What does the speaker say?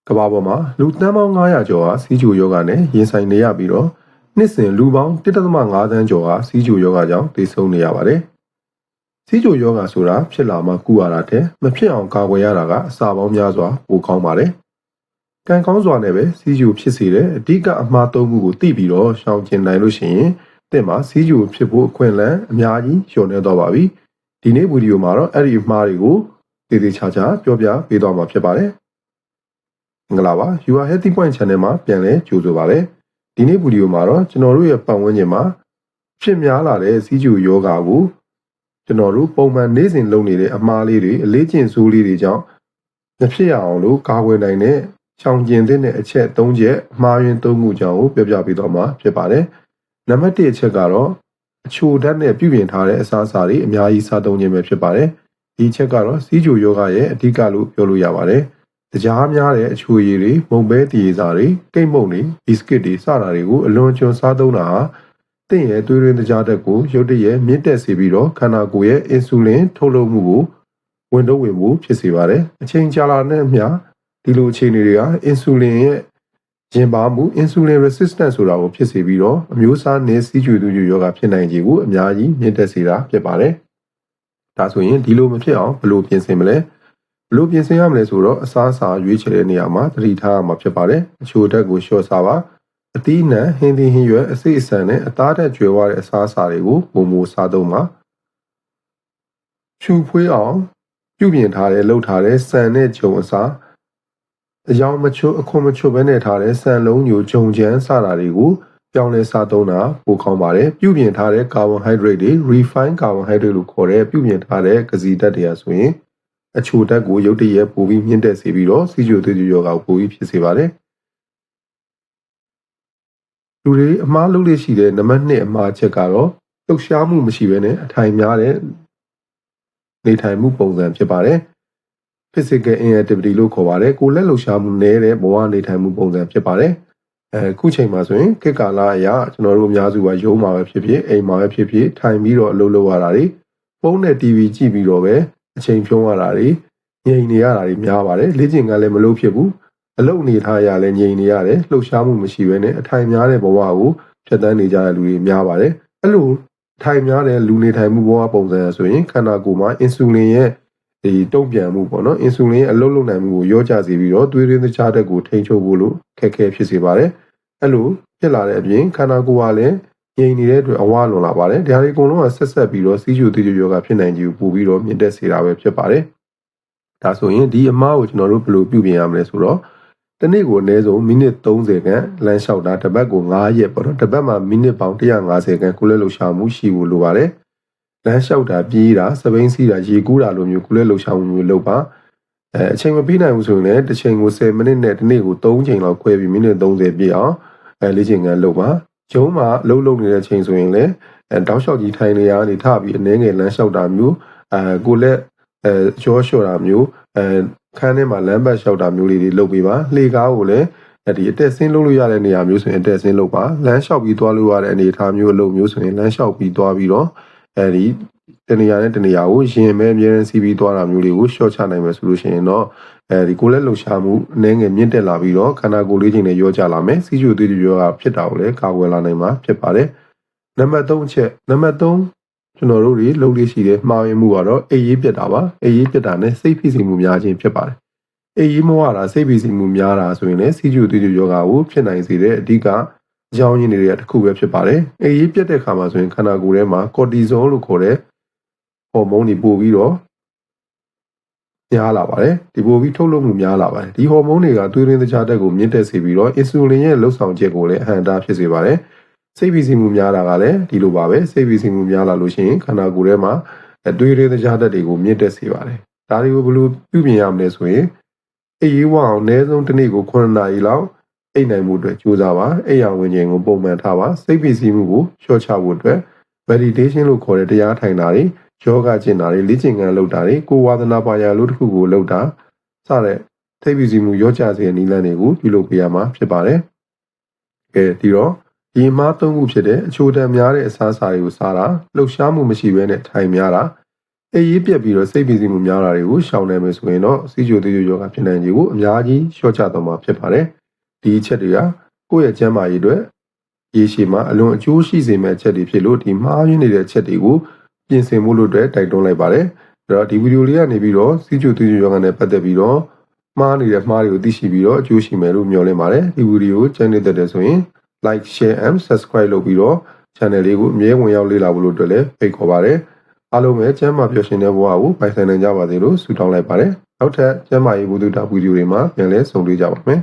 ကမ္ဘာပေါ်မှာလူသန်းပေါင်း900ကျော်ဟာစီးကျူယောဂနဲ့ရင်ဆိုင်နေရပြီးတော့နှစ်စဉ်လူပေါင်း1.5 သန်းကျော်ဟာစီးကျူယောဂကြောင့်သေဆုံးနေရပါတယ်။စီးကျူယောဂဆိုတာဖြစ်လာမှကုရတာတဲ့မဖြစ်အောင်ကာကွယ်ရတာကအစာပေါင်းများစွာပိုကောင်းပါတယ်။ကံကောင်းစွာနဲ့ပဲစီးကျူဖြစ်စေတဲ့အဓိကအမှားသုံးခုကိုသိပြီးတော့ရှောင်ကျဉ်နိုင်လို့ရှိရင်တဲ့မှာစီးကျူဖြစ်ဖို့အခွင့်အလမ်းအများကြီးလျော့နေတော့ပါပြီ။ဒီနေ့ဗီဒီယိုမှာတော့အဲ့ဒီအမှားတွေကိုသေသေးချာချာပြောပြပေးသွားမှာဖြစ်ပါတယ်။မင်္ဂလာပါ You are Healthy Point Channel မှာပြန်လည်ကြိုဆိုပါရစေ။ဒီနေ့ဗီဒီယိုမှာတော့ကျွန်တော်တို့ရဲ့ပတ်ဝန်းကျင်မှာဖြစ်များလာတဲ့စီးကျူယောဂါကိုကျွန်တော်တို့ပုံမှန်နေ့စဉ်လုပ်နေတဲ့အမှားလေးတွေအလေးကျင့်စိုးလေးတွေကြောင့်မဖြစ်ရအောင်လို့ကာကွယ်နိုင်တဲ့ရှောင်ကျဉ်တဲ့အချက်၃ချက်အမှားယွင်း၃ခုကြောင့်ပြောပြပေးတော့မှာဖြစ်ပါတယ်။နံပါတ်1အချက်ကတော့အချိုဓာတ်နဲ့ပြုပြင်ထားတဲ့အစားအစာတွေအများကြီးစားသုံးခြင်းပဲဖြစ်ပါတယ်။ဒီချက်ကတော့စီးကျူယောဂါရဲ့အဓိကလို့ပြောလို့ရပါတယ်။ကြားများတဲ့အချိုရည်တွေမုံပဲတည်ရည်စာတွေကိတ်မုံတွေဘီစကစ်တွေစတာတွေကိုအလွန်ကျွံစားသုံးတာဟာတင့်ရဲ့သွေးရင်းကြားတက်ကိုရုတ်တရက်မြင့်တက်စေပြီးတော့ခန္ဓာကိုယ်ရဲ့အင်ဆူလင်ထုတ်လုပ်မှုကိုဝင်တော့ဝင်မှုဖြစ်စေပါတယ်အချိန်ကြာလာတဲ့အမျှဒီလိုအခြေအနေတွေကအင်ဆူလင်ရဲ့ရင်ပါမှု insulin resistance ဆိုတာကိုဖြစ်စေပြီးတော့အမျိုးအစားနဲ့စီးကျူသူယောဂဖြစ်နိုင်ခြေကိုအများကြီးမြင့်တက်စေတာဖြစ်ပါတယ်ဒါဆိုရင်ဒီလိုမဖြစ်အောင်ဘယ်လိုပြင်ဆင်မလဲဘလို့ပြင်ဆင်ရမလဲဆိုတော့အစားအစာရွေးချယ်တဲ့နေရာမှာသတိထားရမှာဖြစ်ပါတယ်အချိုဓာတ်ကိုလျှော့စားပါအသီးနှံဟင်းသီးဟင်းရွက်အစိတ်အဆန်နဲ့အသားဓာတ်ကျွဲဝတဲ့အစားအစာတွေကိုပုံမစားသုံးပါဖြူဖွေးအောင်ပြုပြင်ထားတဲ့လှုပ်ထားတဲ့ဆန်နဲ့ဂျုံအစားအယောင်မချို့အခွန်မချို့ပဲနဲ့ထားတဲ့ဆန်လုံးညိုဂျုံချမ်းစတာတွေကိုပြောင်းလဲစားသုံးတာပိုကောင်းပါတယ်ပြုပြင်ထားတဲ့ကာဗွန်ဟိုက်ဒရိတ်တွေ refined carbohydrate လို့ခေါ်တဲ့ပြုပြင်ထားတဲ့ကစီဓာတ်တွေဆိုရင်အချိုဓာတ်ကိုရုတ်တရက်ပိုပြီးမြင့်တက်စေပြီးတော့စီးကျူသွေးကျူယောဂါကိုပိုပြီးဖြစ်စေပါတယ်လူတွေအမှားလုပ်လို့ရှိတဲ့နံပါတ်2အမှားချက်ကတော့လှုပ်ရှားမှုမရှိဘဲနဲ့အထိုင်များတဲ့နေထိုင်မှုပုံစံဖြစ်ပါတယ် physical inactivity လို့ခေါ်ပါတယ်ကိုယ်လက်လှုပ်ရှားမှုနည်းတဲ့ဘဝနေထိုင်မှုပုံစံဖြစ်ပါတယ်အခုချိန်မှာဆိုရင်ခေတ်ကာလအရကျွန်တော်တို့အများစုကရုံးမှာပဲဖြစ်ဖြစ်အိမ်မှာပဲဖြစ်ဖြစ်ထိုင်ပြီးတော့အလုပ်လုပ်ရတာတွေဖုန်းနဲ့ TV ကြည့်ပြီးတော့ပဲအချိန်ဖြုံးရတာတွေငြိမ်နေရတာတွေများပါတယ်လေ့ကျင့်ခန်းလည်းမလုပ်ဖြစ်ဘူးအလုပ်နေထားရလည်းငြိမ်နေရတယ်လှုပ်ရှားမှုမရှိဘဲနဲ့အထိုင်များတဲ့ဘဝကိုဖြတ်သန်းနေကြတဲ့လူတွေများပါတယ်အဲ့လိုထိုင်များတဲ့လူနေထိုင်မှုဘဝပုံစံဆိုရင်ခန္ဓာကိုယ်မှာအင်ဆူလင်ရဲ့ဒီတုံ့ပြန်မှုပေါ့နော်အင်ဆူလင်ရဲ့အလုပ်လုပ်နိုင်မှုကိုရောကျစေပြီးတော့သွေးရင်းသကြားတက်ကိုထိန်းချုပ်ဖို့လို့ခက်ခဲဖြစ်စေပါတယ်အဲ့လိုဖြစ်လာတဲ့အပြင်ခန္ဓာကိုယ်ကလည်းငြိမ်နေတဲ့အတွက်အဝါလွန်လာပါတယ်ဒါတွေအကုန်လုံးကဆက်ပြီးတော့စီးကျူသွေးကျူယောဂဖြစ်နိုင်ခြေကိုပို့ပြီးတော့မြင့်တက်စေတာပဲဖြစ်ပါတယ်ဒါဆိုရင်ဒီအမားကိုကျွန်တော်တို့ဘယ်လိုပြုပြင်ရမလဲဆိုတော့တစ်နေ့ကိုအနည်းဆုံးမိနစ်30ခန့်လမ်းလျှောက်တာတစ်ပတ်ကို9ရက်ပေါ့နော်တစ်ပတ်မှာမိနစ်ပေါင်း150ခန့်ကိုယ်လက်လှုပ်ရှားမှုရှိဖို့လိုပါတယ်လမ်းလျှောက်တာပြေးတာစပိန်စီးတာရေကူးတာလိုမျိုးကိုယ်လက်လှုပ်ရှားမှုမျိုးလုပ်ပါအချိန်မပြီးနိုင်ဘူးဆိုရင်လည်းတစ်ချိန်ကို10မိနစ်နဲ့တစ်နေ့ကို3ချိန်လောက်ခွဲပြီးမိနစ်30ပြည့်အောင်လေ့ကျင့်ခန်းလုပ်ပါကျုံးမှာလှုပ်နေတဲ့ချိန်ဆိုရင်လည်းတောက်လျှောက်ကြီးထိုင်နေရနေထပြီးအနည်းငယ်လမ်းလျှောက်တာမျိုးကိုလက်ကြောလျှော့တာမျိုးခန်းထဲမှာလမ်းပတ်လျှောက်တာမျိုးလေးတွေလုပ်ပေးပါလှေကားကိုလည်းဒီအတက်ဆင်းလုပ်လို့ရတဲ့နေရာမျိုးဆိုရင်အတက်ဆင်းလုပ်ပါလမ်းလျှောက်ပြီးသွားလို့ရတဲ့အနေအထားမျိုးအလုပ်မျိုးဆိုရင်လမ်းလျှောက်ပြီးသွားပြီးတော့ဒီတနေရာနဲ့တနေရာကိုရင်မဲအမြဲတမ်းစီးပြီးသွားတာမျိုးလေးကိုရှော့ချနိုင်မယ်ဆိုလို့ရှိရင်တော့ဒီကိုယ်လက်လှုပ်ရှားမှုအနည်းငယ်မြင့်တက်လာပြီးတော့ခန္ဓာကိုယ်လေးချင်းနဲ့ရောကြလာမယ်စီးကျူသွေးကျူယောဂဖြစ်တာကိုလည်းကာကွယ်လာနိုင်မှာဖြစ်ပါတယ်နံပါတ်3အချက်နံပါတ်3ကျွန်တော်တို့တွေလုပ်လို့ရှိတဲ့မှားယွင်းမှုကတော့အိပ်ရေးပြတ်တာပါအိပ်ရေးပြတ်တာနဲ့စိတ်ဖိစီးမှုများခြင်းဖြစ်ပါတယ်အိပ်ရေးမဝတာစိတ်ဖိစီးမှုများတာဆိုရင်လည်းစီးကျူသွေးကျူယောဂကိုဖြစ်နိုင်စေတဲ့အဓိကအကြောင်းရင်းတွေတစ်ခုပဲဖြစ်ပါတယ်အိပ်ရေးပြတ်တဲ့ခါမှာဆိုရင်ခန္ဓာကိုယ်ထဲမှာကော်တီဇောလို့ခေါ်တဲ့ဟော်မုန်းတွေပို့ပြီးတော့များလာပါတယ်ဒီပို့ပြီးထုတ်လုပ်မှုများလာပါတယ်ဒီဟော်မုန်းတွေကသွေးရင်းသကြားဓာတ်ကိုမြင့်တက်စေပြီးတော့အင်ဆူလင်ရဲ့လှုပ်ဆောင်ချက်ကိုလည်းအဟန့်အတားဖြစ်စေပါတယ်စိတ်ဖိစီးမှုများတာကလည်းဒီလိုပါပဲစိတ်ဖိစီးမှုများလာလို့ရှိရင်ခန္ဓာကိုယ်ထဲမှာသွေးရင်းသကြားဓာတ်တွေကိုမြင့်တက်စေပါတယ်ဒါတွေကိုဘယ်လိုပြုပြင်ရမလဲဆိုရင်အိပ်ရေးဝအောင်အနည်းဆုံးတစ်နေ့ကို9နာရီလောက်အိပ်နိုင်မှုအတွက်ကြိုးစားပါအိပ်ရာဝင်ချိန်ကိုပုံမှန်ထားပါစိတ်ဖိစီးမှုကိုလျှော့ချဖို့အတွက် meditation လို့ခေါ်တဲ့တရားထိုင်တာတွေယောဂကျင့်တာတွေလေ့ကျင့်ခန်းလုပ်တာတွေကိုဝါသနာပါရာလို့တစ်ခုကိုလုပ်တာစတဲ့ထိပ်ဖိစီးမှုရောကျစေတဲ့နည်းလမ်းတွေကိုပြုလုပ်ပေးရမှာဖြစ်ပါတယ်ဒီတော့ဒီအမှား3ခုဖြစ်တဲ့အချိုဓာတ်များတဲ့အစားအစာတွေကိုစားတာလှုပ်ရှားမှုမရှိဘဲနဲ့ထိုင်များတာ အေးရေးပြက်ပြီးတော့စိတ်ပီစီမှုများတာတွေကိုရှောင်နိုင်မယ်ဆိုရင်တော့စီးချိုသေးချိုယောဂဖြစ်နိုင်ခြေကိုအများကြီးလျှော့ချသွားမှာဖြစ်ပါတယ်ဒီအချက်တွေကကိုယ့်ရဲ့ကျန်းမာရေးအတွက်ရေရှည်မှာအလွန်အကျိုးရှိစေမယ့်အချက်တွေဖြစ်လို့ဒီမှားယွင်းနေတဲ့အချက်တွေကိုပြင်ဆင်ဖို့လို့အတွက်တိုက်တွန်းလိုက်ပါတယ်အဲ့တော့ဒီဗီဒီယိုလေးကနေပြီးတော့စီးချိုသေးချိုယောဂနဲ့ပတ်သက်ပြီးတော့မှားနေတဲ့မှားတွေကိုသိရှိပြီးတော့အကျိုးရှိမယ်လို့မျှော်လင့်ပါတယ်ဒီဗီဒီယိုကိုကြိုက်နေတဲ့ဆိုရင် like share and subscribe လုပ်ပြီးတော့ channel လေးကိုအမြဲဝင်ရောက်လေ့လာဖို့လို့အတွက်လည်းဖိတ်ခေါ်ပါတယ်အားလုံးပဲကျမ်းမာပျော်ရွှင်တဲ့ဘဝကိုပိုင်ဆိုင်နိုင်ကြပါစေလို့ဆုတောင်းလိုက်ပါတယ်နောက်ထပ်ကျမ်းမာရေးဘုဒ္ဓတာဗီဒီယိုတွေမှာပြန်လည်ဆုံတွေ့ကြပါမယ်